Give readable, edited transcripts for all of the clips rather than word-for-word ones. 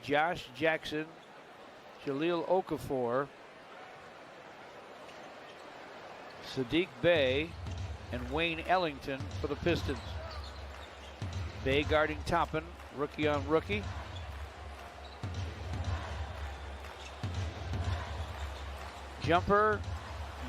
Josh Jackson, Jahlil Okafor, Sadiq Bey, and Wayne Ellington for the Pistons. Bey guarding Toppin, rookie on rookie. Jumper,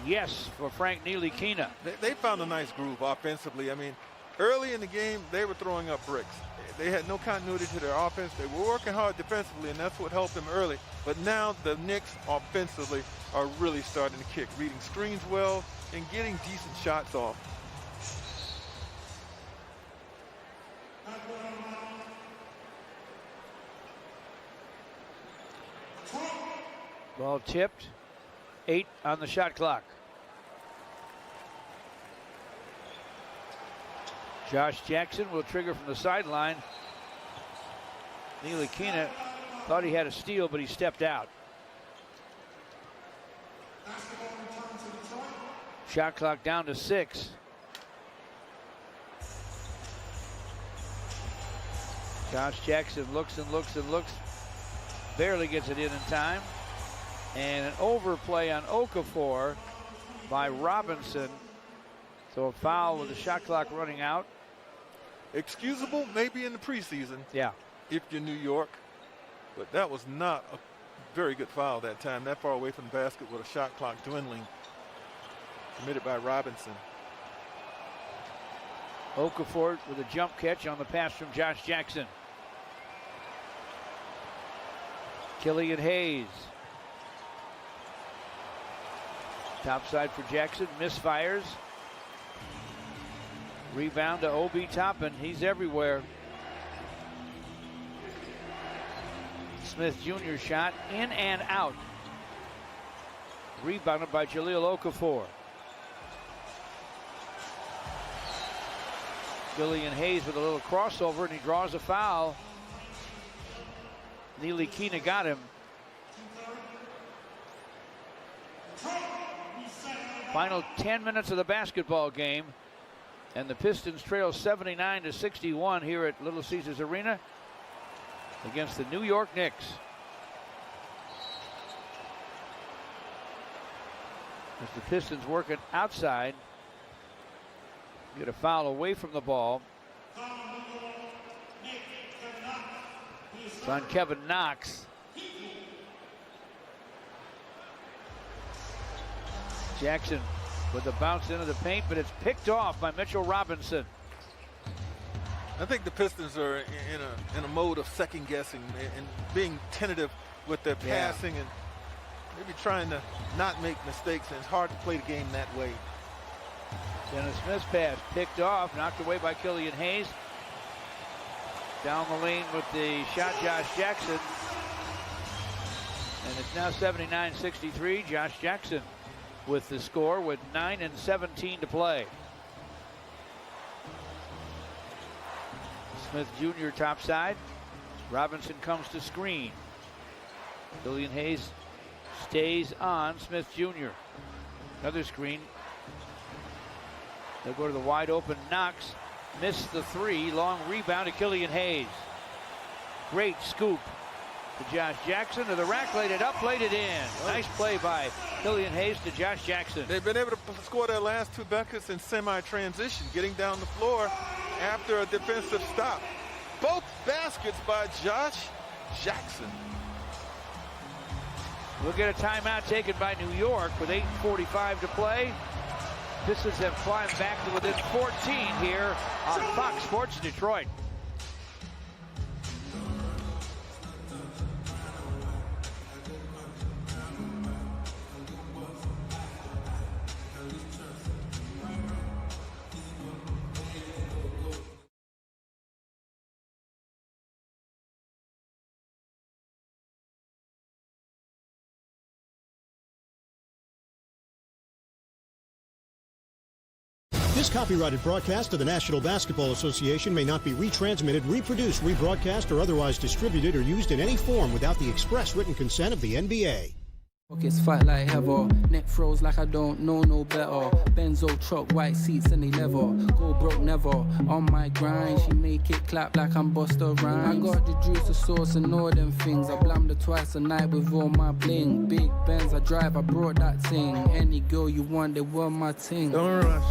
yes, for Frank Ntilikina. They found a nice groove offensively. I mean, early in the game, they were throwing up bricks. They had no continuity to their offense. They were working hard defensively, and that's what helped them early. But now the Knicks offensively are really starting to kick, reading screens well and getting decent shots off. Ball tipped. 8 on the shot clock. Josh Jackson will trigger from the sideline. Ntilikina thought he had a steal, but he stepped out. Shot clock down to 6. Josh Jackson looks and looks and looks. Barely gets it in time. And an overplay on Okafor by Robinson. So a foul with the shot clock running out. Excusable maybe in the preseason. Yeah. If you're New York. But that was not a very good foul that time. That far away from the basket with a shot clock dwindling. Committed by Robinson. Okafor with a jump catch on the pass from Josh Jackson. Killian Hayes. Top side for Jackson, misfires. Rebound to Obi Toppin, he's everywhere. Smith Jr. shot in and out. Rebounded by Jahlil Okafor. Killian Hayes with a little crossover and he draws a foul. Ntilikina got him. Final 10 minutes of the basketball game, and the Pistons trail 79-61 here at Little Caesars Arena against the New York Knicks. As the Pistons working outside, get a foul away from the ball. It's on Kevin Knox. Jackson with the bounce into the paint, but it's picked off by Mitchell Robinson. I think the Pistons are in a mode of second guessing and being tentative with their passing and maybe trying to not make mistakes, and it's hard to play the game that way. Dennis Smith's pass picked off, knocked away by Killian Hayes. Down the lane with the shot, Josh Jackson. And it's now 79-63. Josh Jackson with the score with 9:17 to play. Smith Jr. topside. Robinson comes to screen. Killian Hayes stays on Smith Jr. Another screen. They'll go to the wide open Knox. Missed the 3. Long rebound to Killian Hayes. Great scoop to Josh Jackson to the rack, laid it up, laid it in. Nice play by Killian Hayes to Josh Jackson. They've been able to score their last 2 buckets in semi-transition, getting down the floor after a defensive stop. Both baskets by Josh Jackson. We'll get a timeout taken by New York with 8:45 to play. Pistons have climbed back to within 14 here on Fox Sports Detroit. This copyrighted broadcast of the National Basketball Association may not be retransmitted, reproduced, rebroadcast, or otherwise distributed or used in any form without the express written consent of the NBA. Pockets fight like heather, neck froze like I don't know no better. Benzo truck, white seats and they leather. Go broke never, on my grind. She make it clap like I'm Busta Rhymes. I got the juice, the sauce and all them things. I blammed her twice a night with all my bling. Big Benz I drive, I brought that thing. Any girl you want, they want my ting. Don't rush,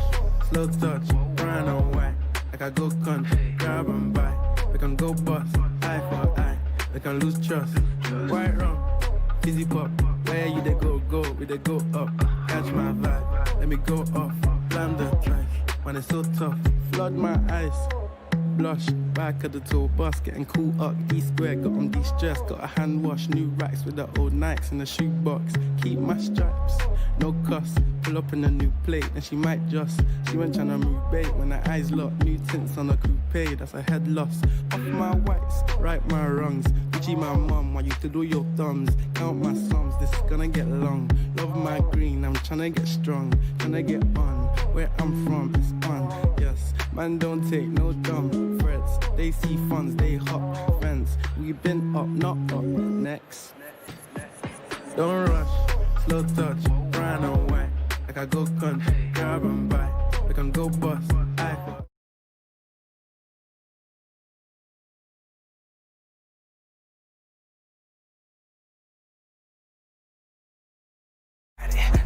slow touch, brown and white. Like I go country, grab and buy. We can go bust, eye for eye. We can lose trust, white rum, fizzy pop. Where you they go, we they go up. Catch my vibe, let me go off. Blam the track, when it's so tough. Flood my eyes, blush. Back of the tour bus, getting cool up. D-square, got on de-stress. Got a hand wash, new racks with the old Nikes in the shoebox. Keep my stripes, no cuss. Pull up in a new plate, and she might just. She went tryna move bait when her eyes locked. New tints on a coupe, that's a head loss. Off my whites, right my wrongs. Gucci my mum, I used to do your thumbs. Count my sums, this is gonna get long. Love my green, I'm tryna get strong. Tryna get on, where I'm from, it's on. Yes, man don't take no dumb threats. They see funds, they hop fence. We been up, not up, next. Don't rush, slow touch, brown and white. Like I go country, grab and buy. We can go bust, eye for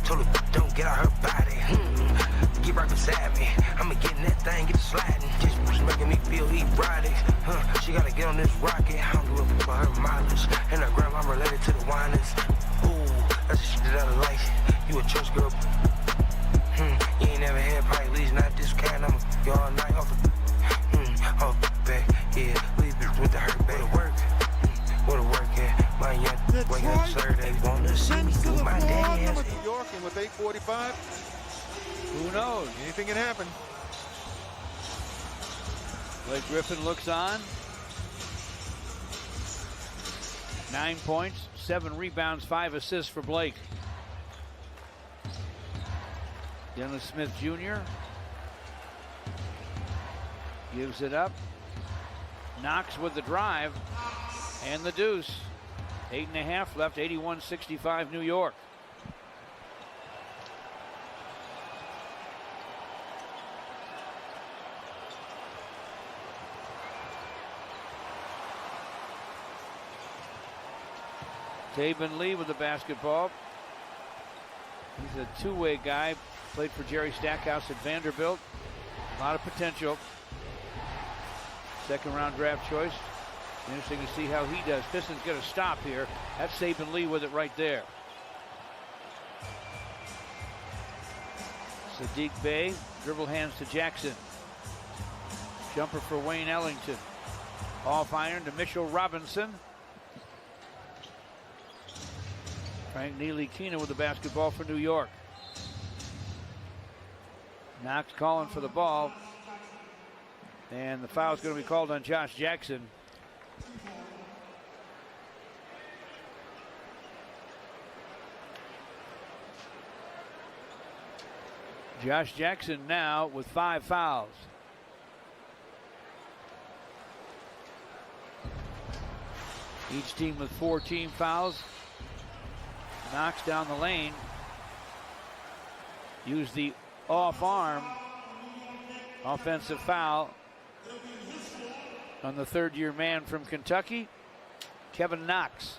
told her, don't get out her body. Get right beside me. I'ma get in that thing, get it sliding. Just was making me feel erotic. She gotta get on this rocket. I don't give a fuck about her mileage. And her grandma related to the whiners. Ooh, that's the shit that I like. You a church girl. You ain't never had probably, at least not this kind. I'ma go all night off the off the back. Yeah, leave bitch with the hurt back. Go to work. Go to work, yeah. My young wake up Saturday. Wanna see me do my dance. New York, and with 8:45, Who knows? anything can happen. Blake Griffin looks on. 9 points, 7 rebounds, 5 assists for Blake. Dennis Smith Jr. gives it up. Knox with the drive and the deuce. 8.5 left, 81-65 New York. Taven Lee with the basketball. He's a two-way guy. Played for Jerry Stackhouse at Vanderbilt. A lot of potential. Second-round draft choice. Interesting to see how he does. Pistons get a stop here. That's Saban Lee with it right there. Sadiq Bey, dribble hands to Jackson. Jumper for Wayne Ellington. Off iron to Mitchell Robinson. Frank Ntilikina with the basketball for New York. Knox calling for the ball. And the foul is going to be called on Josh Jackson. Josh Jackson now with 5 fouls. Each team with 4 team fouls. Knocks down the lane. Use the off arm offensive foul on the third-year man from Kentucky, Kevin Knox.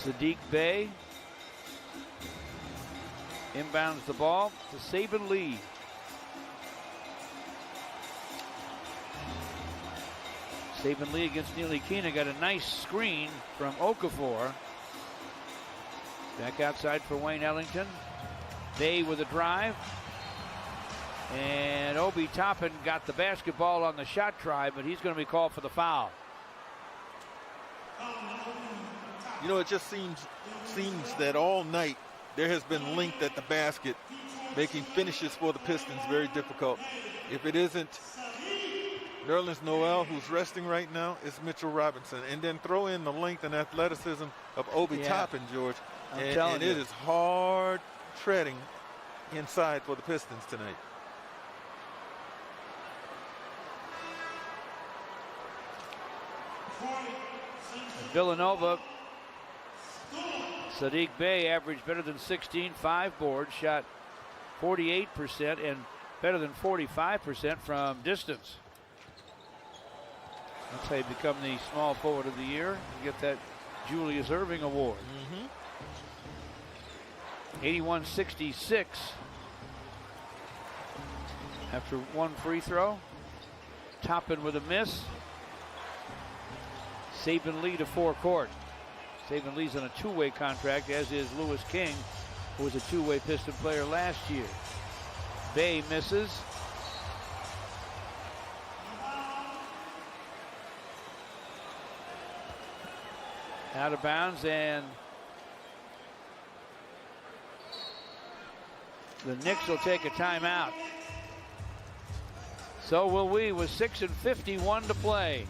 Sadiq Bey inbounds the ball to Saban Lee. Saban Lee against Ntilikina got a nice screen from Okafor. Back outside for Wayne Ellington. Bey with a drive. And Obi Toppin got the basketball on the shot try, but he's going to be called for the foul. You know, it just seems that all night there has been length at the basket, making finishes for the Pistons very difficult. If it isn't Nerlens Noel, who's resting right now, it's Mitchell Robinson. And then throw in the length and athleticism of Obi Toppin, George. And it is hard treading inside for the Pistons tonight. At Villanova, Sadiq Bey averaged better than 16, 5 boards, shot 48% and better than 45% from distance. That's how you become the small forward of the year and get that Julius Erving Award. 81-66 after one free throw. Toppin with a miss. Saban Lee to forecourt. Saban Lee's on a two-way contract, as is Lewis King, who was a two-way Piston player last year. Bey misses. Out of bounds, and the Knicks will take a timeout. So will we, with 6:51 to play.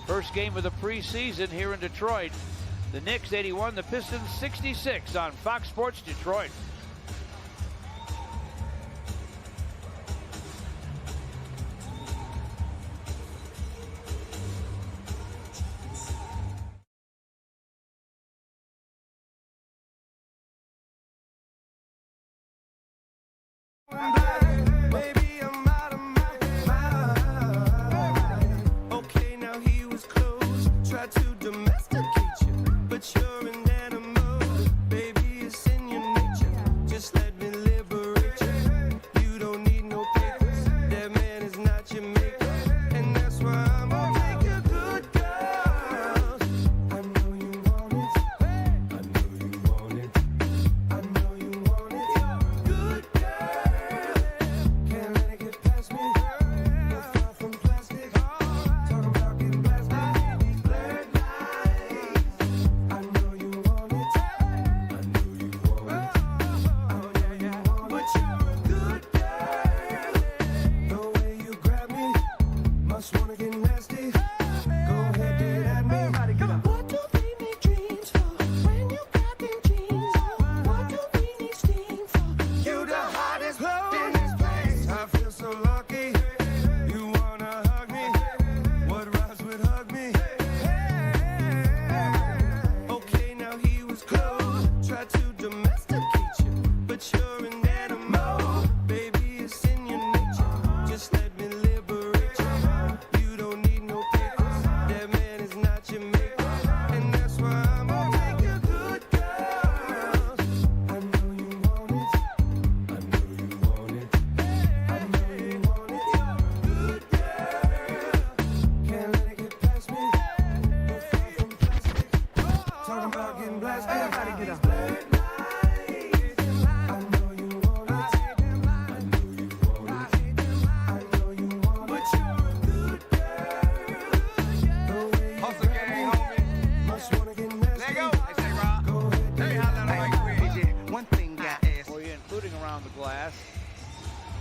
First game of the preseason here in Detroit. The Knicks 81, the Pistons 66 on Fox Sports Detroit.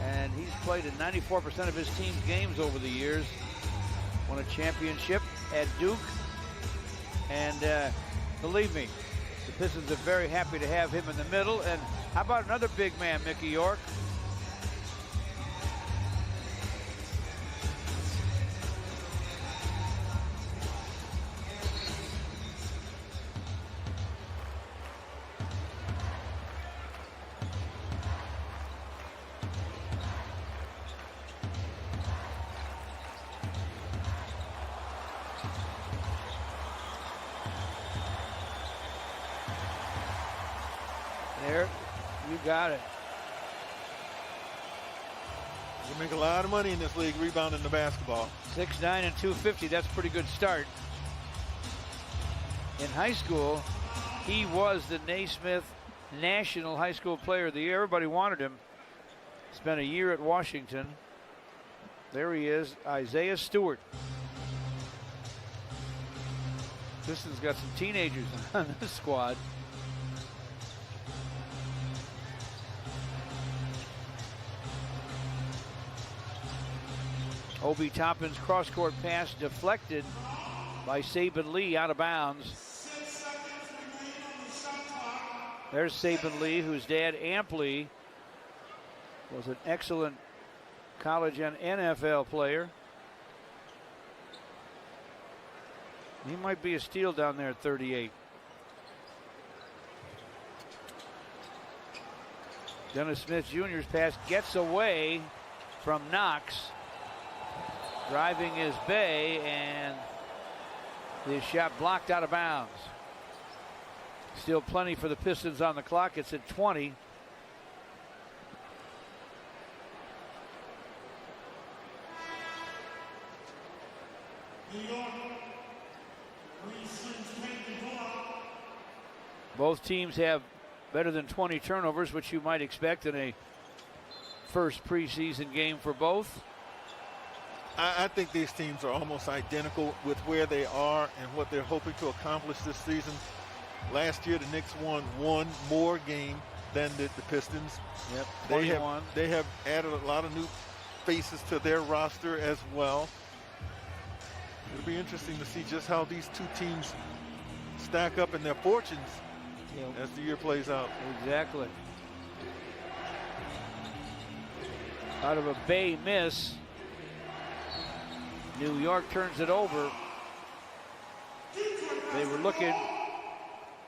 And he's played in 94% of his team's games over the years. Won a championship at Duke. And believe me, the Pistons are very happy to have him in the middle. And how about another big man, Mickey York? There, you got it. You make a lot of money in this league rebounding the basketball. 6'9" and 250, that's a pretty good start. In high school, he was the Naismith National High School Player of the Year. Everybody wanted him. Spent a year at Washington. There he is, Isaiah Stewart. Pistons got some teenagers on this squad. Obi Toppin's cross-court pass deflected by Saban Lee out of bounds. There's Saban Lee, whose dad, Amp Lee, was an excellent college and NFL player. He might be a steal down there at 38. Dennis Smith Jr.'s pass gets away from Knox. Driving is Bay, and the shot blocked out of bounds. Still plenty for the Pistons on the clock. It's at 20. Both teams have better than 20 turnovers, which you might expect in a first preseason game for both. I think these teams are almost identical with where they are and what they're hoping to accomplish this season. Last year, the Knicks won one more game than the Pistons. Yep, 21. They have added a lot of new faces to their roster as well. It'll be interesting to see just how these two teams stack up in their fortunes as the year plays out. Exactly. Out of a Bay miss, New York turns it over. They were looking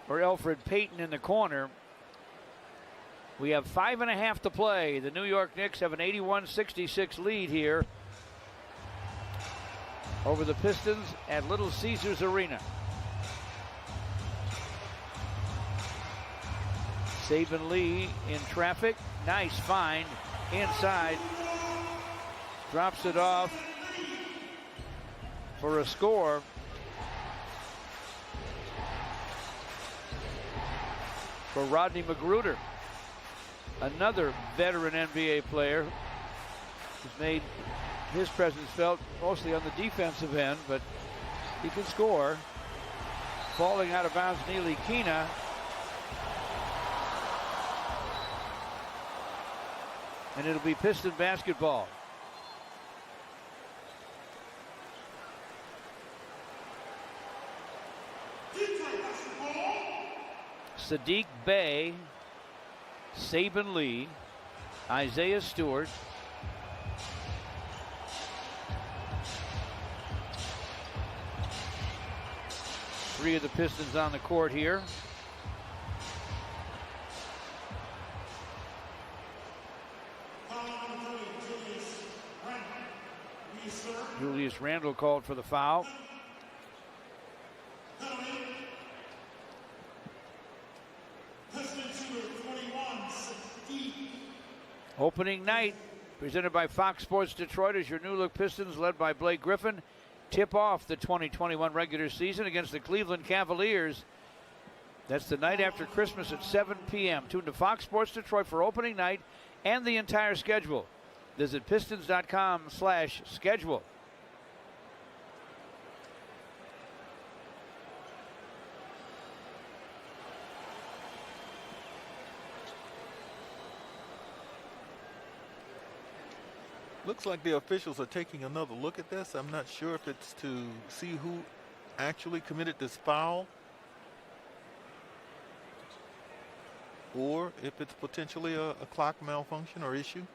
for Elfrid Payton in the corner. We have 5.5 to play. The New York Knicks have an 81-66 lead here over the Pistons at Little Caesars Arena. Saban Lee in traffic. Nice find inside. Drops it off for a score. For Rodney Magruder, another veteran NBA player who's made his presence felt mostly on the defensive end, but he can score. Falling out of bounds, Neely Keena. And it'll be Piston basketball. Sadiq Bey, Saban Lee, Isaiah Stewart, three of the Pistons on the court here. Julius Randle called for the foul. Opening night presented by Fox Sports Detroit as your new look Pistons led by Blake Griffin tip off the 2021 regular season against the Cleveland Cavaliers. That's the night after Christmas at 7 p.m. Tune to Fox Sports Detroit for opening night and the entire schedule. Visit pistons.com/schedule. Looks like the officials are taking another look at this. I'm not sure if it's to see who actually committed this foul or if it's potentially a clock malfunction or issue.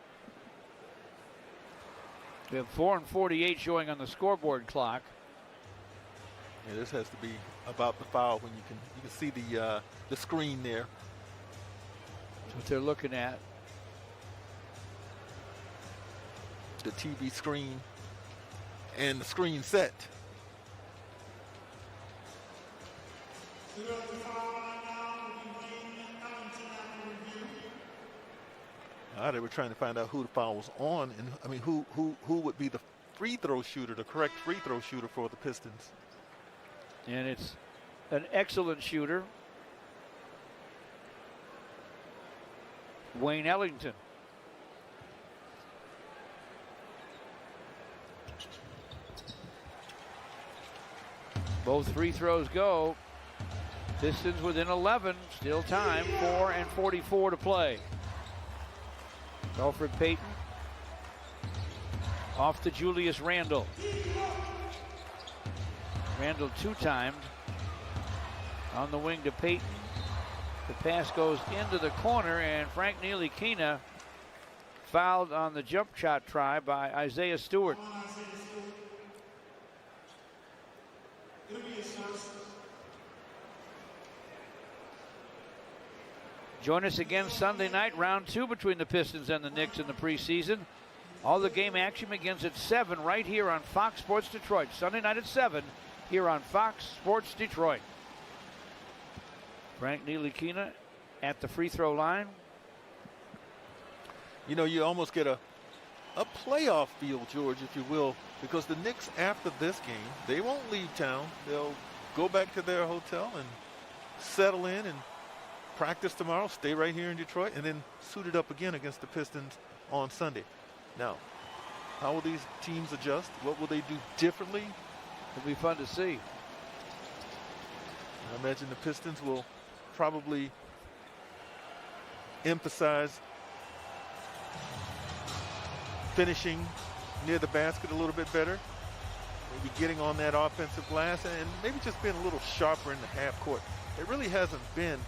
We have 4:48 showing on the scoreboard clock. Yeah, this has to be about the foul when you can see the screen there. That's what they're looking at. The TV screen and the screen set. They were trying to find out who the foul was on, and I mean who would be the free throw shooter, the correct free throw shooter for the Pistons. And it's an excellent shooter, Wayne Ellington. Both free throws go. Pistons within 11. Still time. 4:44 to play. Elfrid Payton. Off to Julius Randle. Randle two-timed. On the wing to Payton. The pass goes into the corner, and Frank Ntilikina fouled on the jump shot try by Isaiah Stewart. Join us again Sunday night, round 2 between the Pistons and the Knicks in the preseason. All the game action begins at 7 right here on Fox Sports Detroit. Sunday night at 7 here on Fox Sports Detroit. Frank Ntilikina at the free throw line. You know, you almost get a playoff feel, George, if you will, because the Knicks, after this game, they won't leave town. They'll go back to their hotel and settle in and practice tomorrow, stay right here in Detroit, and then suit it up again against the Pistons on Sunday. Now, how will these teams adjust? What will they do differently? It'll be fun to see. I imagine the Pistons will probably emphasize finishing near the basket a little bit better, maybe getting on that offensive glass, and maybe just being a little sharper in the half court. There really hasn't been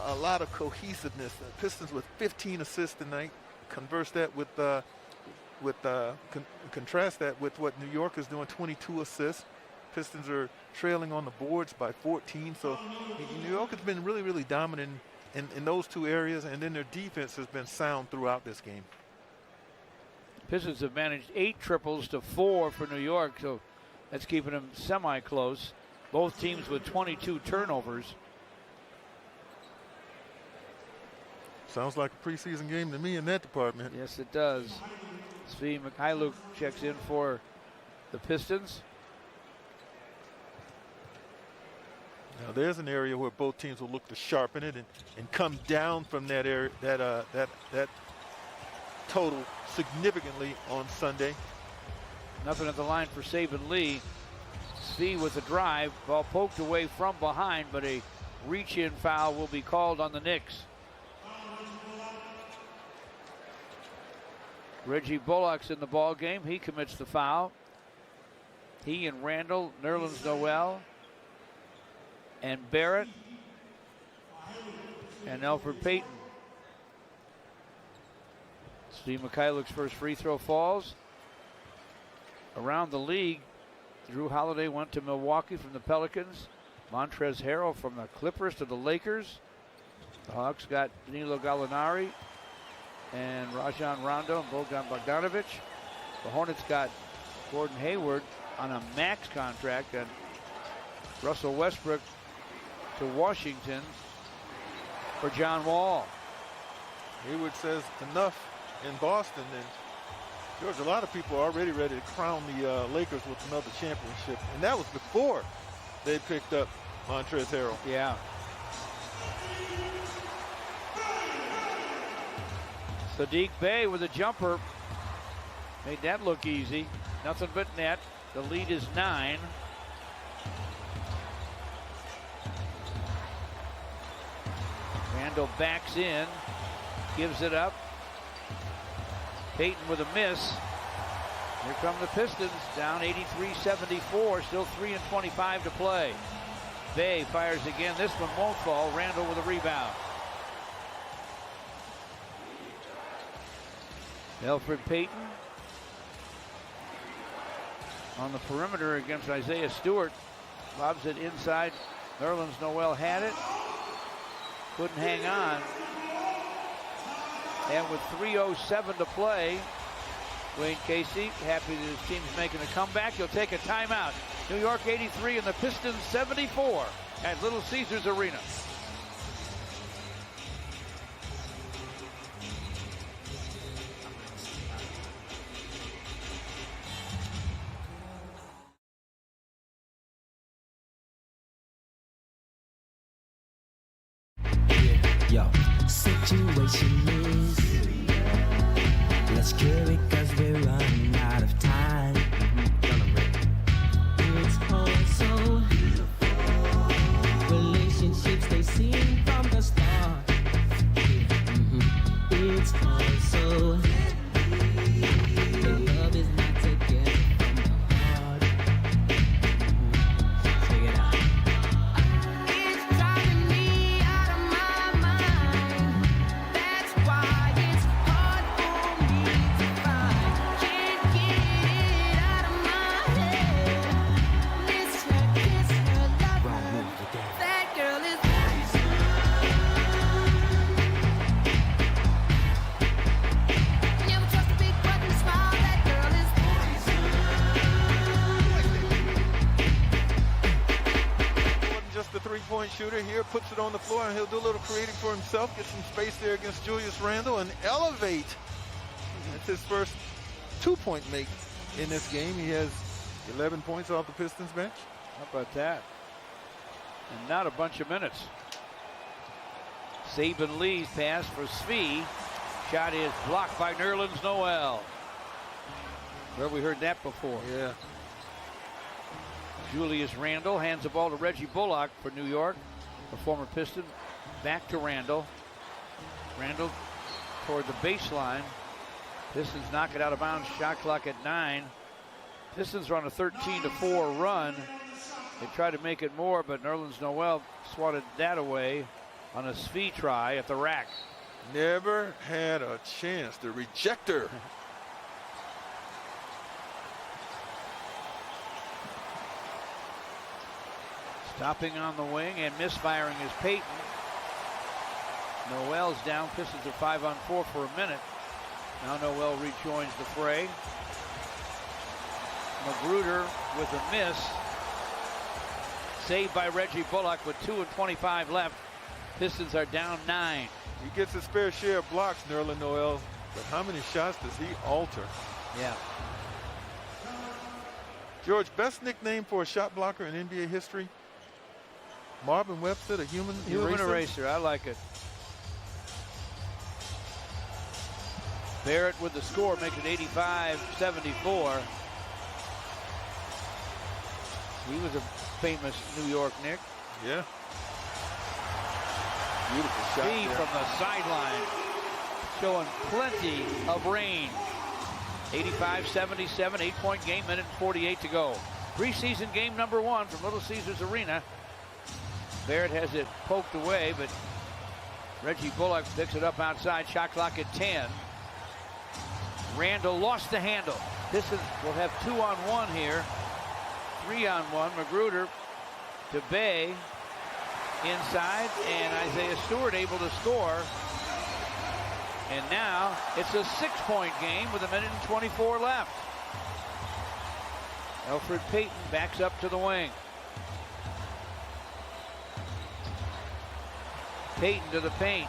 a lot of cohesiveness. The Pistons with 15 assists tonight. Contrast that with what New York is doing, 22 assists. Pistons are trailing on the boards by 14. So New York has been really, really dominant in those two areas, and then their defense has been sound throughout this game. Pistons have managed 8 triples to 4 for New York, so that's keeping them semi-close. Both teams with 22 turnovers. Sounds like a preseason game to me in that department. Yes, it does. Svi Mykhailiuk checks in for the Pistons. Now there's an area where both teams will look to sharpen it and come down from that area, that total significantly on Sunday. Nothing at the line for Saban Lee. Svi with a drive, ball poked away from behind, but a reach-in foul will be called on the Knicks. Reggie Bullock's in the ball game. He commits the foul. He and Randall, Nerlens Noel, and Barrett, and Elfrid Payton. Steve Mykhailiuk's first free throw falls. Around the league, Drew Holiday went to Milwaukee from the Pelicans. Montrezl Harrell from the Clippers to the Lakers. The Hawks got Danilo Gallinari and Rajon Rondo and Bogdan Bogdanovic. The Hornets got Gordon Hayward on a max contract, and Russell Westbrook to Washington for John Wall. Hayward says enough in Boston, and George, a lot of people are already ready to crown the Lakers with another championship, and that was before they picked up Montrezl Harrell. Yeah. Sadiq Bey with a jumper. Made that look easy. Nothing but net. The lead is 9. Randall backs in. Gives it up. Payton with a miss. Here come the Pistons, down 83-74. Still 3:25 to play. Bey fires again. This one won't fall. Randall with a rebound. Elfrid Payton on the perimeter against Isaiah Stewart. Lobs it inside. Nerlens Noel had it. Couldn't hang on. And with 3:07 to play, Wayne Casey, happy that his team's making a comeback. He'll take a timeout. New York 83 and the Pistons 74 at Little Caesars Arena. Yo, situation is, let's cure it cause we're running out of time. It's also relationships they seem from the start. It's also the love is not together from the heart. Check it out. It's driving me out of my mind. That's why it's hard for me to find. Can't get 3-point shooter here, puts it on the floor, and he'll do a little creating for himself, get some space there against Julius Randle, and elevate. That's his first 2-point make in this game. He has 11 points off the Pistons bench. How about that? And not a bunch of minutes. Saban Lee's pass for Svi. Shot is blocked by Nerlens Noel. Where we heard that before. Yeah. Julius Randle hands the ball to Reggie Bullock for New York, the former Piston. Back to Randle. Randle toward the baseline. Pistons knock it out of bounds. Shot clock at 9. Pistons are on a 13-4 run. They try to make it more, but Nerlens Noel swatted that away on a Svi try at the rack. Never had a chance. The rejector. Stopping on the wing and misfiring is Payton. Noel's down. Pistons are 5-on-4 for a minute. Now Noel rejoins the fray. Magruder with a miss. Saved by Reggie Bullock with 2:25 left. Pistons are down 9. He gets his fair share of blocks, Nerlens Noel, but how many shots does he alter? Yeah. George, best nickname for a shot blocker in NBA history? Marvin Webster, the human eraser. I like it. Barrett with the score makes it 85-74. He was a famous New York Knick. Yeah. Beautiful shot there. From the sideline, showing plenty of range. 85-77, 8-point game, minute and 48 to go. Preseason game number 1 from Little Caesars Arena. Barrett has it poked away, but Reggie Bullock picks it up outside. Shot clock at 10. Randle lost the handle. Pistons will have 2-on-1 here. 3-on-1. Magruder to Bay inside, and Isaiah Stewart able to score. And now it's a 6-point game with a minute and 24 left. Elfrid Payton backs up to the wing. Payton to the paint.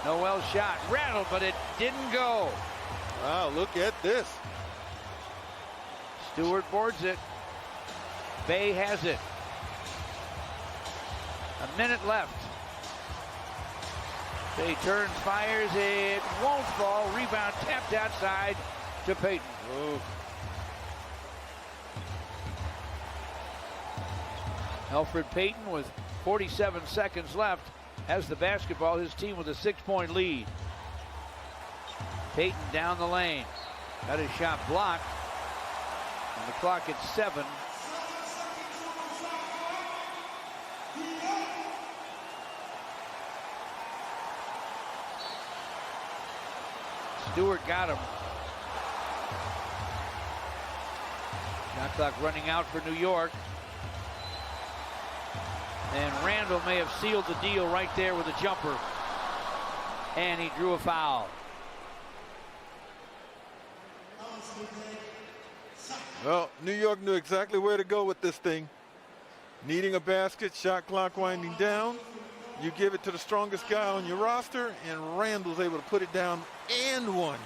Noel's shot rattled, but it didn't go. Wow, look at this. Stewart boards it. Bay has it. A minute left. Bay turns, fires, it won't fall. Rebound tapped outside to Payton. Ooh. Elfrid Payton with 47 seconds left has the basketball, his team with a 6-point lead. Payton down the lane. Got his shot blocked. And the clock at 7. Stewart got him. Shot clock running out for New York. And Randle may have sealed the deal right there with a jumper. And he drew a foul. Well, New York knew exactly where to go with this thing. Needing a basket, shot clock winding down. You give it to the strongest guy on your roster, and Randle's able to put it down and one.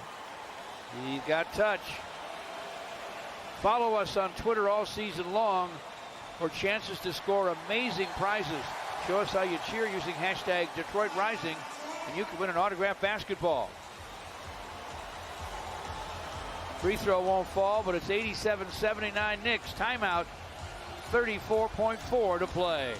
He's got touch. Follow us on Twitter all season long for chances to score amazing prizes. Show us how you cheer using hashtag Detroit Rising, and you can win an autographed basketball. Free throw won't fall, but it's 87-79 Knicks. Timeout, 34.4 to play.